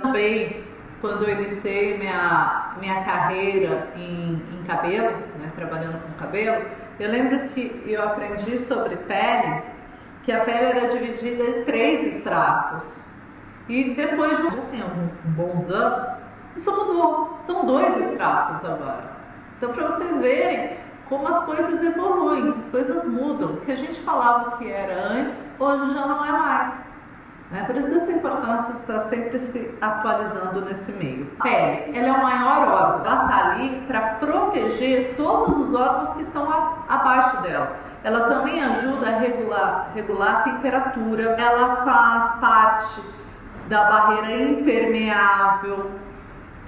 Também, quando eu iniciei minha carreira em cabelo, né, trabalhando com cabelo, eu lembro que eu aprendi sobre pele, que a pele era dividida em 3 estratos. E depois de bons anos, isso mudou. São 2 estratos agora. Então, para vocês verem como as coisas evoluem, as coisas mudam. O que a gente falava que era antes, hoje já não é mais. Por isso dessa importância de estar sempre se atualizando nesse meio. A pele, ela é o maior órgão. Ela está ali para proteger todos os órgãos que estão abaixo dela. Ela também ajuda a regular a temperatura. Ela faz parte da barreira impermeável.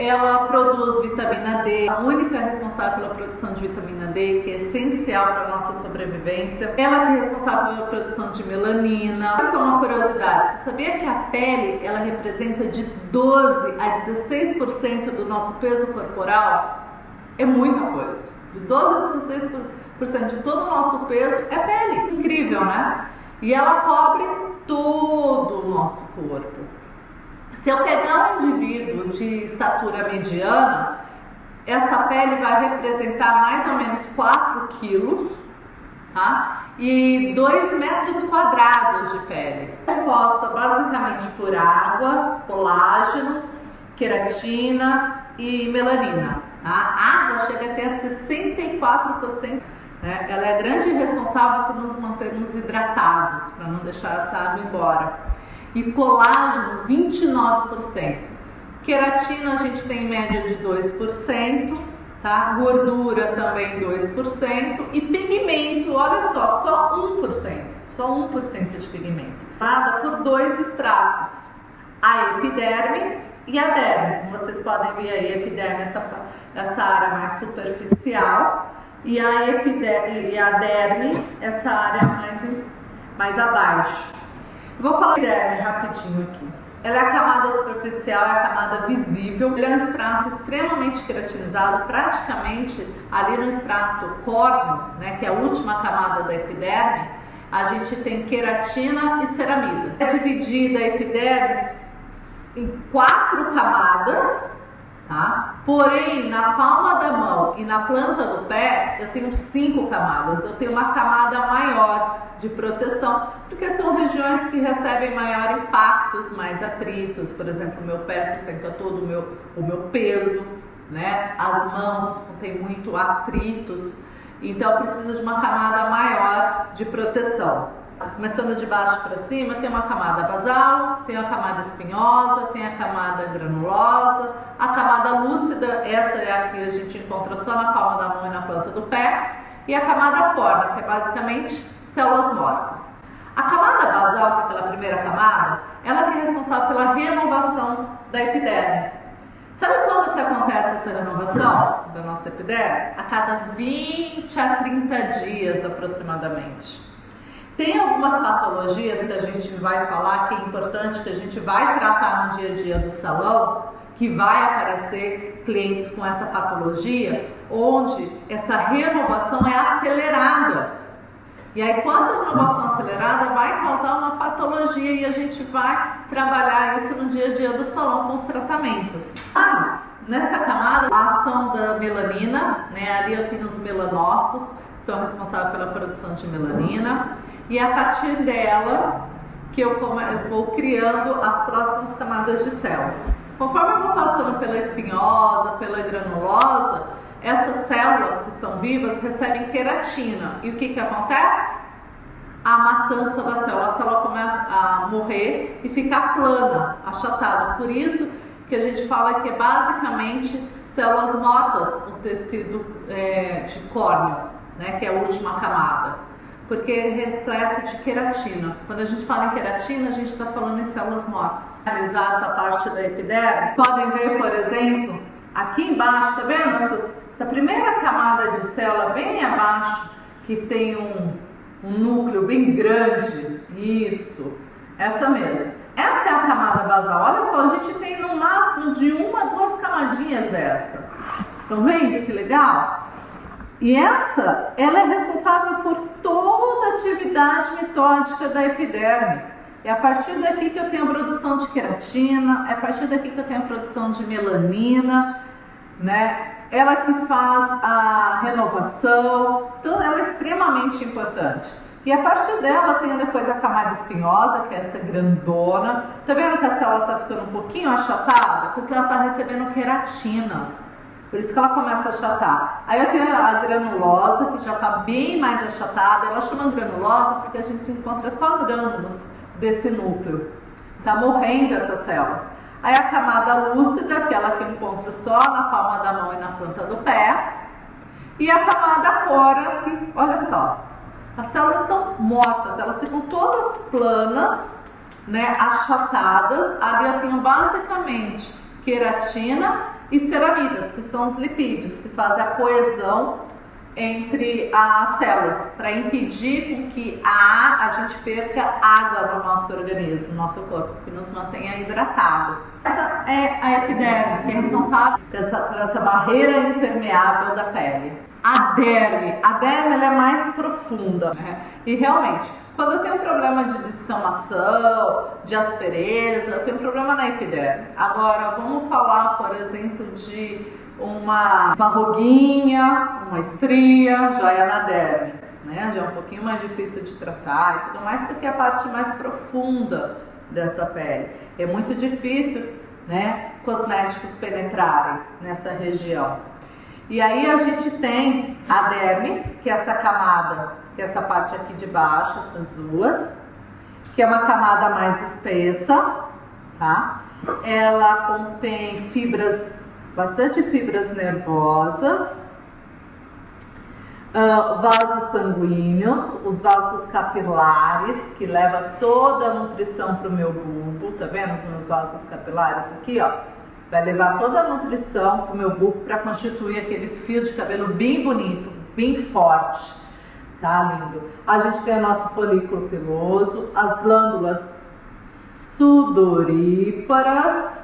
Ela produz vitamina D, a única responsável pela produção de vitamina D, que é essencial para a nossa sobrevivência. Ela que é responsável pela produção de melanina. Só uma curiosidade, você sabia que a pele ela representa de 12 a 16% do nosso peso corporal? É muita coisa. De 12 a 16% de todo o nosso peso é pele. Incrível, né? E ela cobre todo o nosso corpo. Se eu pegar um indivíduo de estatura mediana, essa pele vai representar mais ou menos 4 quilos, tá? E 2 metros quadrados de pele. É composta basicamente por água, colágeno, queratina e melanina. Tá? A água chega até a 64%. Né? Ela é a grande responsável por nos mantermos hidratados, para não deixar essa água embora. E colágeno, 29%. Queratina a gente tem em média de 2%, tá? Gordura também 2%. E pigmento, olha só 1%. Só 1% de pigmento. Formada por 2 estratos. A epiderme e a derme. Como vocês podem ver aí, a epiderme é essa área mais superficial. E a derme, essa área mais abaixo. Vou falar da epiderme rapidinho aqui. Ela é a camada superficial, é a camada visível. Ele é um extrato extremamente queratinizado, praticamente ali no extrato córneo, né, que é a última camada da epiderme, a gente tem queratina e ceramidas. É dividida a epiderme em 4 camadas, tá? Porém, na palma da mão e na planta do pé, eu tenho 5 camadas. Eu tenho uma camada maior de proteção, porque são regiões que recebem maior impactos, mais atritos. Por exemplo, o meu pé sustenta todo o meu peso, né? As mãos têm muito atritos, então eu preciso de uma camada maior de proteção. Começando de baixo para cima, tem uma camada basal, tem a camada espinhosa, tem a camada granulosa, a camada lúcida, essa é a que a gente encontra só na palma da mão e na planta do pé, e a camada córnea, que é basicamente células mortas. A camada basal, que é aquela primeira camada, ela que é responsável pela renovação da epiderme. Sabe quando que acontece essa renovação da nossa epiderme? A cada 20 a 30 dias aproximadamente. Tem algumas patologias que a gente vai falar que é importante, que a gente vai tratar no dia a dia do salão, que vai aparecer clientes com essa patologia, onde essa renovação é acelerada. E aí, com essa renovação acelerada, vai causar uma patologia e a gente vai trabalhar isso no dia a dia do salão com os tratamentos. Nessa camada, a ação da melanina, né? Ali eu tenho os melanócitos, que são responsáveis pela produção de melanina. E a partir dela que eu vou criando as próximas camadas de células. Conforme eu vou passando pela espinhosa, pela granulosa, essas células que estão vivas recebem queratina. E o que acontece? A matança da célula. A célula começa a morrer e ficar plana, achatada. Por isso que a gente fala que é basicamente células mortas, o tecido de córneo, né, que é a última camada. Porque é repleto de queratina. Quando a gente fala em queratina, a gente está falando em células mortas. Analisar essa parte da epiderme, podem ver, por exemplo, aqui embaixo, tá vendo? Essa primeira camada de célula bem abaixo, que tem um núcleo bem grande. Isso, essa mesmo. Essa é a camada basal. Olha só, a gente tem no máximo de 1 a 2 camadinhas dessa. Estão vendo que legal? E ela é responsável por toda a atividade mitótica da epiderme. É a partir daqui que eu tenho a produção de queratina, é a partir daqui que eu tenho a produção de melanina, né? Ela que faz a renovação, então ela é extremamente importante. E a partir dela tem depois a camada espinhosa, que é essa grandona. Tá vendo que a célula está ficando um pouquinho achatada? Porque ela está recebendo queratina. Por isso que ela começa a achatar. Aí eu tenho a granulosa, que já está bem mais achatada. Ela chama granulosa porque a gente encontra só grânulos desse núcleo. Está morrendo essas células. Aí a camada lúcida, aquela que eu encontro só na palma da mão e na planta do pé. E a camada cora, que, olha só, as células estão mortas, elas ficam todas planas, né, achatadas. Ali eu tenho basicamente queratina e ceramidas, que são os lipídios, que fazem a coesão entre as células, para impedir com que a gente perca água no nosso organismo, no nosso corpo, que nos mantenha hidratado. Essa é a epiderme, que é responsável por essa barreira impermeável da pele. A derme ela é mais profunda, né? E realmente, quando eu tenho um problema de descamação, de aspereza, eu tenho um problema na epiderme. Agora, vamos falar, por exemplo, de uma ruguinha, uma estria, já é na derme, né? Já é um pouquinho mais difícil de tratar e tudo mais, porque é a parte mais profunda dessa pele. É muito difícil, né, cosméticos penetrarem nessa região. E aí a gente tem a derme, que é essa camada, que é essa parte aqui de baixo, essas duas, que é uma camada mais espessa, tá? Ela contém bastante fibras nervosas, vasos sanguíneos, os vasos capilares, que levam toda a nutrição para o meu bulbo, tá vendo os meus vasos capilares aqui, ó? Vai levar toda a nutrição para o meu bulbo para constituir aquele fio de cabelo bem bonito, bem forte, tá, lindo? A gente tem o nosso folículo piloso, as glândulas sudoríparas,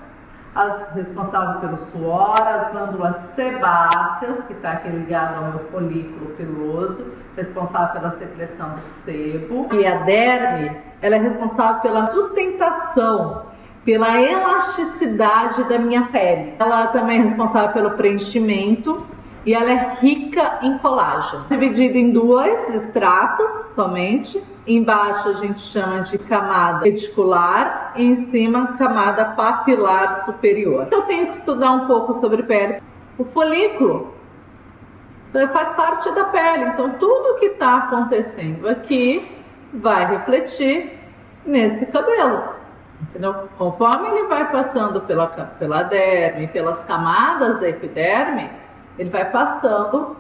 as responsáveis pelo suor, as glândulas sebáceas, que está aqui ligado ao meu folículo piloso, responsável pela secreção do sebo. E a derme, ela é responsável pela sustentação, pela elasticidade da minha pele. Ela também é responsável pelo preenchimento e ela é rica em colágeno. Dividida em dois estratos somente. Embaixo a gente chama de camada reticular e em cima camada papilar superior. Eu tenho que estudar um pouco sobre pele. O folículo faz parte da pele, então tudo que está acontecendo aqui vai refletir nesse cabelo. Entendeu? Conforme ele vai passando pela derme, pelas camadas da epiderme, ele vai passando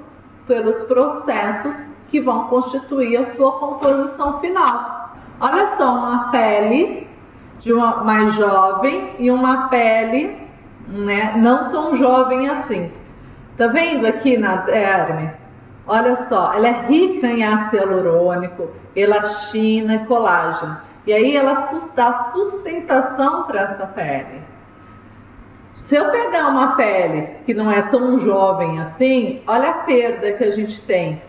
pelos processos que vão constituir a sua composição final. Olha só, uma pele de uma mais jovem e uma pele, né, não tão jovem assim. Tá vendo aqui na derme? Olha só, ela é rica em ácido hialurônico, elastina e colágeno. E aí ela dá sustentação para essa pele. Se eu pegar uma pele que não é tão jovem assim, olha a perda que a gente tem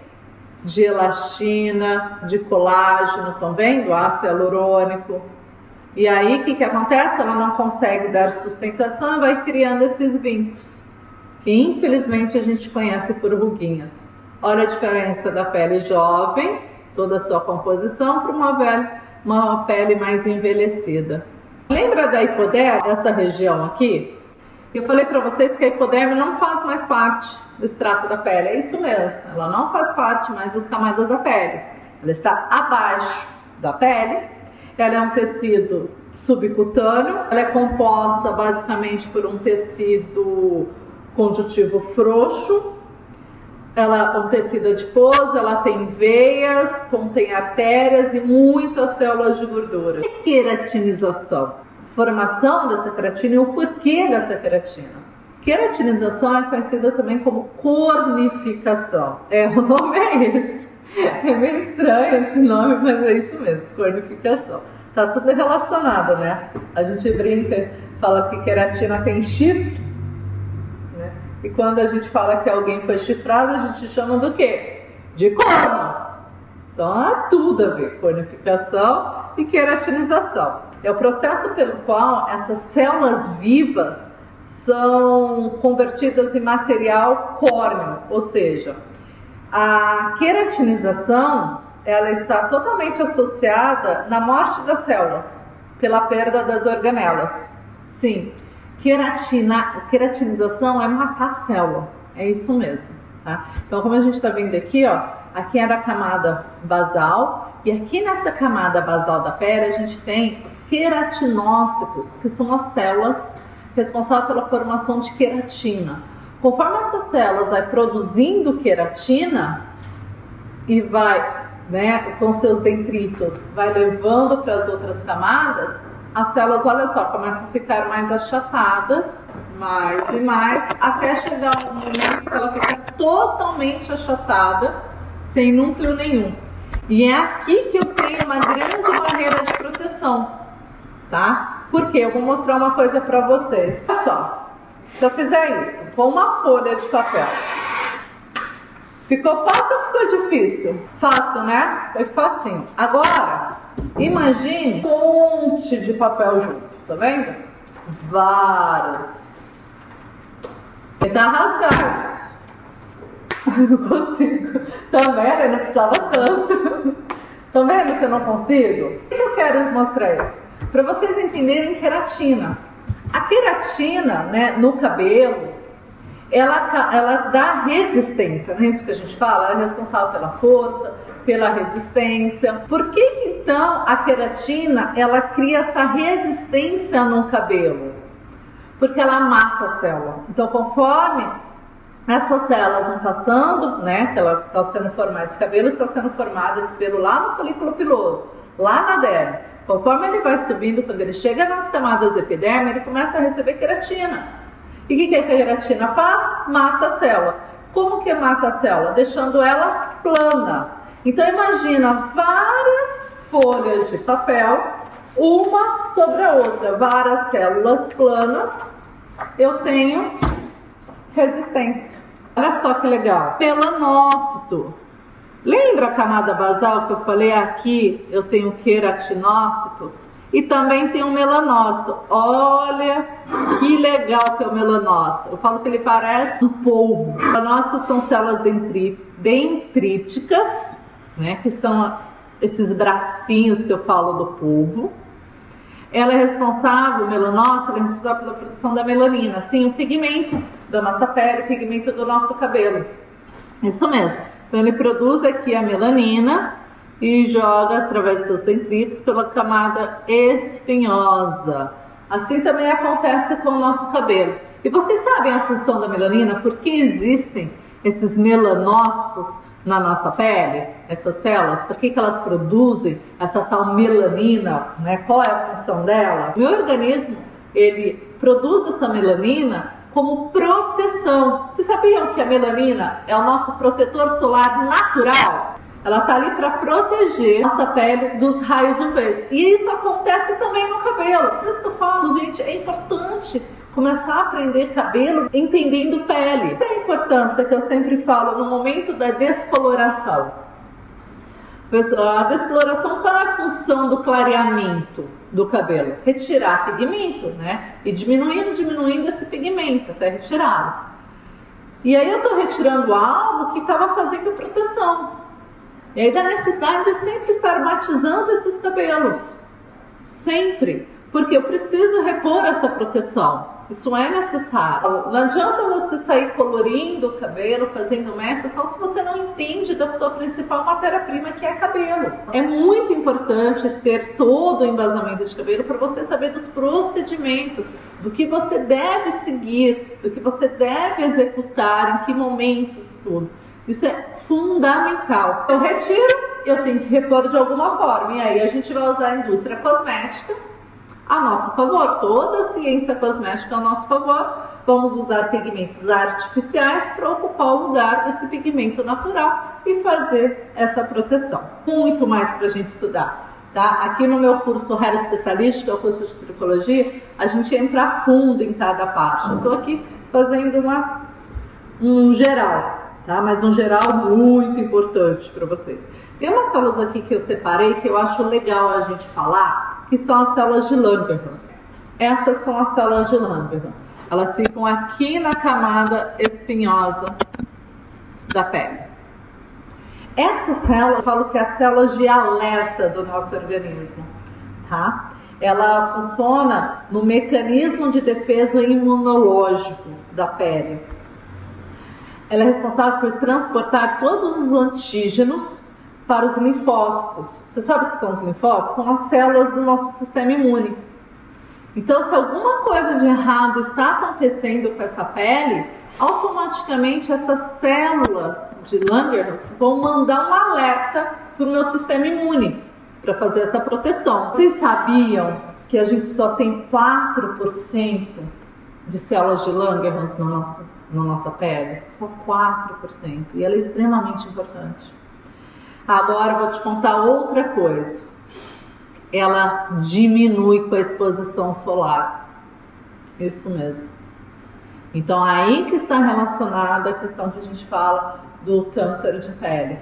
de elastina, de colágeno, estão vendo? Ácido hialurônico. E aí o que acontece? Ela não consegue dar sustentação e vai criando esses vincos, que infelizmente a gente conhece por ruguinhas. Olha a diferença da pele jovem, toda a sua composição, para uma pele mais envelhecida. Lembra da hipoderme, essa região aqui? Eu falei para vocês que a hipoderme não faz mais parte do extrato da pele. É isso mesmo, ela não faz parte mais das camadas da pele. Ela está abaixo da pele. Ela é um tecido subcutâneo. Ela é composta basicamente por um tecido conjuntivo frouxo. Ela é um tecido adiposo, ela tem veias, contém artérias e muitas células de gordura. E queratinização? Formação dessa queratina e o porquê dessa queratina. Queratinização é conhecida também como cornificação. O nome é esse. É meio estranho esse nome, mas é isso mesmo, cornificação. Tá tudo relacionado, né? A gente brinca, fala que queratina tem chifre, né? E quando a gente fala que alguém foi chifrado, a gente chama do quê? De corno. Então há tudo a ver, cornificação e queratinização. É o processo pelo qual essas células vivas são convertidas em material córneo, ou seja, a queratinização ela está totalmente associada na morte das células pela perda das organelas. Sim, queratinização é matar a célula, é isso mesmo. Tá? Então, como a gente está vendo aqui, ó, aqui era a camada basal e aqui nessa camada basal da pele a gente tem os queratinócitos, que são as células responsáveis pela formação de queratina. Conforme essas células vai produzindo queratina e vai, com seus detritos, vai levando para as outras camadas, as células, olha só, começam a ficar mais achatadas, mais e mais, até chegar um momento que ela fica totalmente achatada, sem núcleo nenhum. E é aqui que eu tenho uma grande barreira de proteção, tá? Porque eu vou mostrar uma coisa para vocês. Olha só, se eu fizer isso com uma folha de papel, ficou fácil ou ficou difícil? Fácil, né? Foi facinho. Agora, imagine um monte de papel junto, tá vendo? Vários. Tentar rasgar. Não consigo. Tá vendo? Eu não precisava tanto. Tá vendo que eu não consigo? Por que eu quero mostrar isso? Para vocês entenderem queratina. A queratina, no cabelo, ela dá resistência, não é isso que a gente fala? Ela é responsável pela força, pela resistência. Por que então a queratina ela cria essa resistência no cabelo? Porque ela mata a célula. Então, conforme essas células vão passando, que ela está sendo formada, esse cabelo está sendo formado, esse pelo lá no folículo piloso, lá na derme. Conforme ele vai subindo, quando ele chega nas camadas epidérmicas, ele começa a receber queratina. E o que a queratina faz? Mata a célula. Como que mata a célula? Deixando ela plana. Então imagina várias folhas de papel, uma sobre a outra, várias células planas, eu tenho resistência. Olha só que legal. Melanócito. Lembra a camada basal que eu falei aqui? Eu tenho queratinócitos e também tem um melanócito. Olha que legal que é o melanócito. Eu falo que ele parece um polvo. Melanócitos são células dendríticas, que são esses bracinhos que eu falo do polvo. Ela é responsável, o melanócito, ela é responsável pela produção da melanina, sim, o pigmento da nossa pele, o pigmento do nosso cabelo. Isso mesmo. Então ele produz aqui a melanina e joga através dos seus detritos pela camada espinhosa. Assim também acontece com o nosso cabelo. E vocês sabem a função da melanina? Por que existem esses melanócitos na nossa pele? Essas células, por que elas produzem essa tal melanina? Qual é a função dela? O meu organismo, ele produz essa melanina como proteção. Vocês sabiam que a melanina é o nosso protetor solar natural? Ela está ali para proteger nossa pele dos raios UV. E isso acontece também no cabelo. Por isso que eu falo, gente, é importante começar a aprender cabelo entendendo pele. Tem a importância que eu sempre falo no momento da descoloração. A descoloração, qual é a função do clareamento do cabelo? Retirar pigmento, E diminuindo esse pigmento até retirá-lo. E aí eu estou retirando algo que estava fazendo proteção. E aí da necessidade de sempre estar matizando esses cabelos. Sempre. Porque eu preciso repor essa proteção. Isso é necessário. Não adianta você sair colorindo o cabelo, fazendo mechas, então, se você não entende da sua principal matéria-prima, que é cabelo. É muito importante ter todo o embasamento de cabelo para você saber dos procedimentos, do que você deve seguir, do que você deve executar, em que momento, tudo. Isso é fundamental. Eu retiro, eu tenho que repor de alguma forma. E aí a gente vai usar a indústria cosmética a nosso favor. Toda a ciência cosmética a nosso favor. Vamos usar pigmentos artificiais para ocupar o lugar desse pigmento natural e fazer essa proteção. Muito mais para a gente estudar. Tá? Aqui no meu curso Hair Specialist, que é o curso de tricologia, a gente entra a fundo em cada parte. Eu estou aqui fazendo um geral. tá? Mas um geral muito importante para vocês. Tem umas células aqui que eu separei que eu acho legal a gente falar, que são as células de Langerhans. Essas são as células de Langerhans. Elas ficam aqui na camada espinhosa da pele. Essas células, eu falo que é as células de alerta do nosso organismo, tá? Ela funciona no mecanismo de defesa imunológico da pele. Ela é responsável por transportar todos os antígenos para os linfócitos. Você sabe o que são os linfócitos? São as células do nosso sistema imune. Então, se alguma coisa de errado está acontecendo com essa pele, automaticamente essas células de Langerhans vão mandar um alerta para o meu sistema imune para fazer essa proteção. Vocês sabiam que a gente só tem 4% de células de Langerhans na nossa pele? Só 4%. E ela é extremamente importante. Agora eu vou te contar outra coisa. Ela diminui com a exposição solar. Isso mesmo. Então, aí que está relacionada a questão que a gente fala do câncer de pele,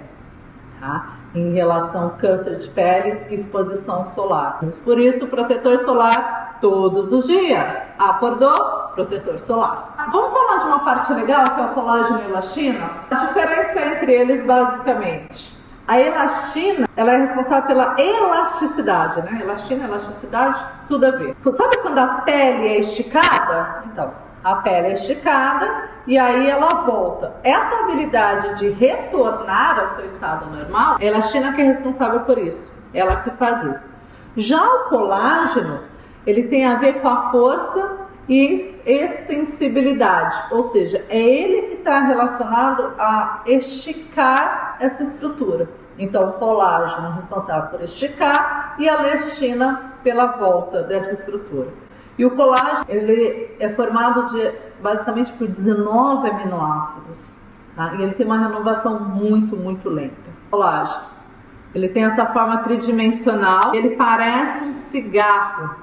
tá? Em relação ao câncer de pele e exposição solar. Por isso, protetor solar todos os dias. Acordou? Protetor solar. Vamos falar de uma parte legal, que é o colágeno e elastina? A diferença entre eles, basicamente. A elastina, ela é responsável pela elasticidade, né? Elastina, elasticidade, tudo a ver. Sabe quando a pele é esticada? Então, a pele é esticada e aí ela volta. Essa habilidade de retornar ao seu estado normal, a elastina que é responsável por isso. Ela que faz isso. Já o colágeno, ele tem a ver com a força e extensibilidade, ou seja, é ele que está relacionado a esticar essa estrutura. Então, o colágeno é responsável por esticar e a elastina pela volta dessa estrutura. E o colágeno, ele é formado basicamente por 19 aminoácidos, tá? E ele tem uma renovação muito, muito lenta. O colágeno, ele tem essa forma tridimensional, ele parece um cigarro,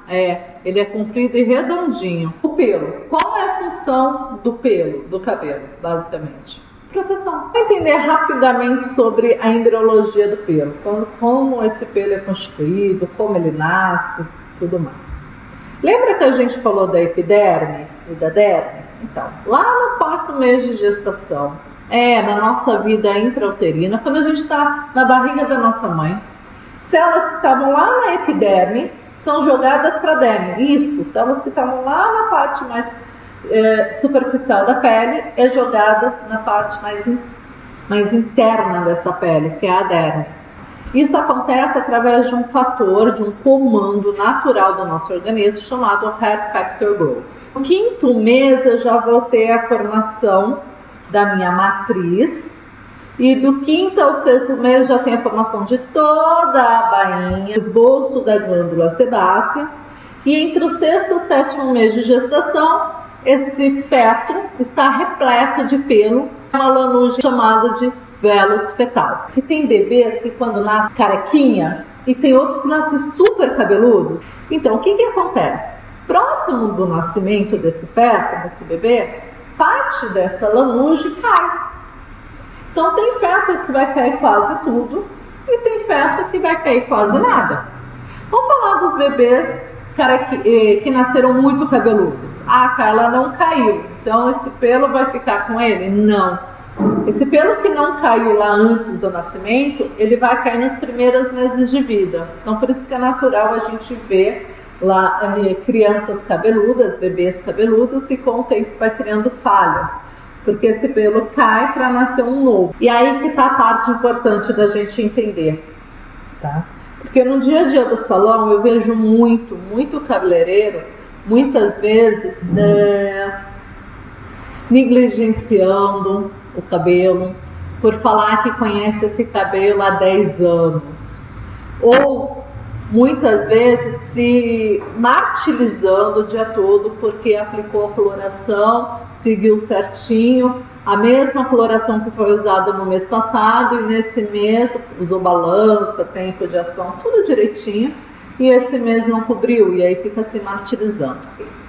ele é comprido e redondinho. O pelo, qual é a função do pelo, do cabelo, basicamente? Proteção. Vou entender rapidamente sobre a embriologia do pelo, como esse pelo é constituído, como ele nasce, tudo mais. Lembra que a gente falou da epiderme e da derme? Então, lá no 4º mês de gestação, na nossa vida intrauterina, quando a gente está na barriga da nossa mãe, células que estavam lá na epiderme são jogadas para a derme. Isso, células que estavam lá na parte mais superficial da pele é jogada na parte mais interna dessa pele, que é a derme. Isso acontece através de um fator, de um comando natural do nosso organismo chamado Hair Factor Growth. No 5º mês eu já vou ter a formação da minha matriz e do 5º ao 6º mês já tem a formação de toda a bainha, esboço da glândula sebácea, e entre o 6º e o 7º mês de gestação esse feto está repleto de pelo, uma lanugem chamada de vélus fetal. Que tem bebês que quando nascem carequinhas e tem outros que nascem super cabeludos. Então, o que acontece? Próximo do nascimento desse feto, desse bebê, parte dessa lanugem cai. Então, tem feto que vai cair quase tudo e tem feto que vai cair quase nada. Vamos falar dos bebês que nasceram muito cabeludos. Ah, Carla, não caiu, então esse pelo vai ficar com ele? Não. Esse pelo que não caiu lá antes do nascimento, ele vai cair nos primeiros meses de vida. Então, por isso que é natural a gente ver lá crianças cabeludas, bebês cabeludos, e com o tempo vai criando falhas, porque esse pelo cai para nascer um novo. E aí que está a parte importante da gente entender, tá? Porque no dia a dia do salão eu vejo muito cabeleireiro, muitas vezes negligenciando o cabelo, por falar que conhece esse cabelo há 10 anos. Ou muitas vezes se martirizando o dia todo porque aplicou a coloração, seguiu certinho, a mesma coloração que foi usada no mês passado, e nesse mês usou balança, tempo de ação, tudo direitinho, e esse mês não cobriu, e aí fica se martirizando.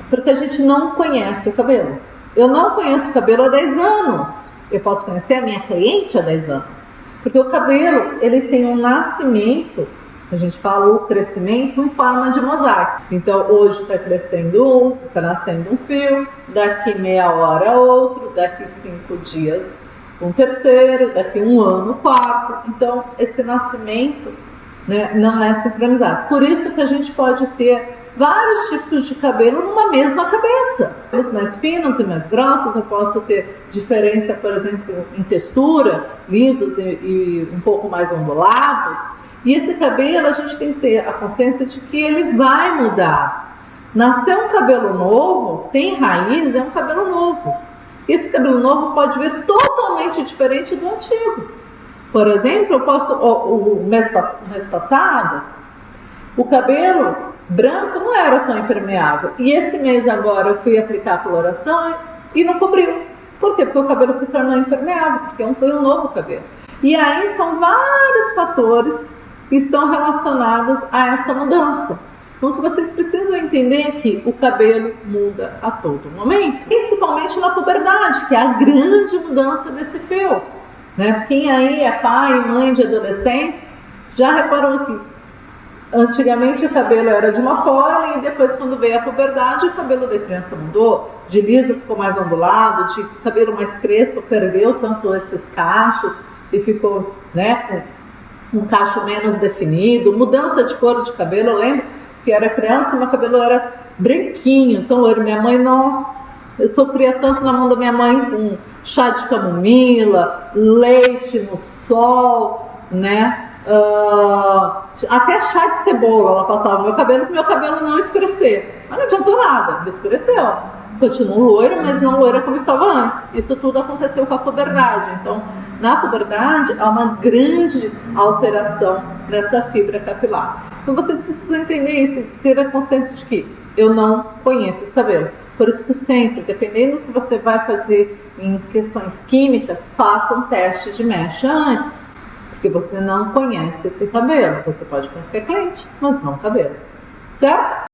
Porque a gente não conhece o cabelo. Eu não conheço o cabelo há 10 anos. Eu posso conhecer a minha cliente há 10 anos. Porque o cabelo, ele tem um nascimento, a gente fala o crescimento em forma de mosaico. Então, hoje está crescendo um, está nascendo um fio, daqui meia hora outro, daqui 5 dias um terceiro, daqui um ano o quarto. Então, esse nascimento, né, não é sincronizado. Por isso que a gente pode ter vários tipos de cabelo numa mesma cabeça. Os mais finos e mais grossos, eu posso ter diferença, por exemplo, em textura, lisos e um pouco mais ondulados. E esse cabelo, a gente tem que ter a consciência de que ele vai mudar. Nascer um cabelo novo, tem raiz, é um cabelo novo. Esse cabelo novo pode vir totalmente diferente do antigo. Por exemplo, eu posso, o mês passado, o cabelo branco não era tão impermeável. E esse mês agora eu fui aplicar a coloração e não cobriu. Por quê? Porque o cabelo se tornou impermeável, porque foi um novo cabelo. E aí são vários fatores que estão relacionados a essa mudança. Então, que vocês precisam entender é que o cabelo muda a todo momento, principalmente na puberdade, que é a grande mudança desse fio. Né? Quem aí é pai e mãe de adolescentes já reparou que antigamente o cabelo era de uma forma e depois, quando veio a puberdade, o cabelo da criança mudou. De liso ficou mais ondulado, de cabelo mais crespo perdeu tanto esses cachos e ficou, né, com um cacho menos definido. Mudança de cor de cabelo, eu lembro que era criança e meu cabelo era branquinho, então minha mãe, nossa, eu sofria tanto na mão da minha mãe com chá de camomila, leite no sol, né? Até chá de cebola ela passava no meu cabelo para o meu cabelo não escurecer. Mas não adiantou nada, ele escureceu. Continuo loiro, mas não loira como estava antes. Isso tudo aconteceu com a puberdade. Então, na puberdade, há uma grande alteração nessa fibra capilar. Então, vocês precisam entender isso e ter a consciência de que eu não conheço esse cabelo. Por isso que sempre, dependendo do que você vai fazer em questões químicas, faça um teste de mecha antes. Porque você não conhece esse cabelo. Você pode conhecer cliente, mas não cabelo. Certo?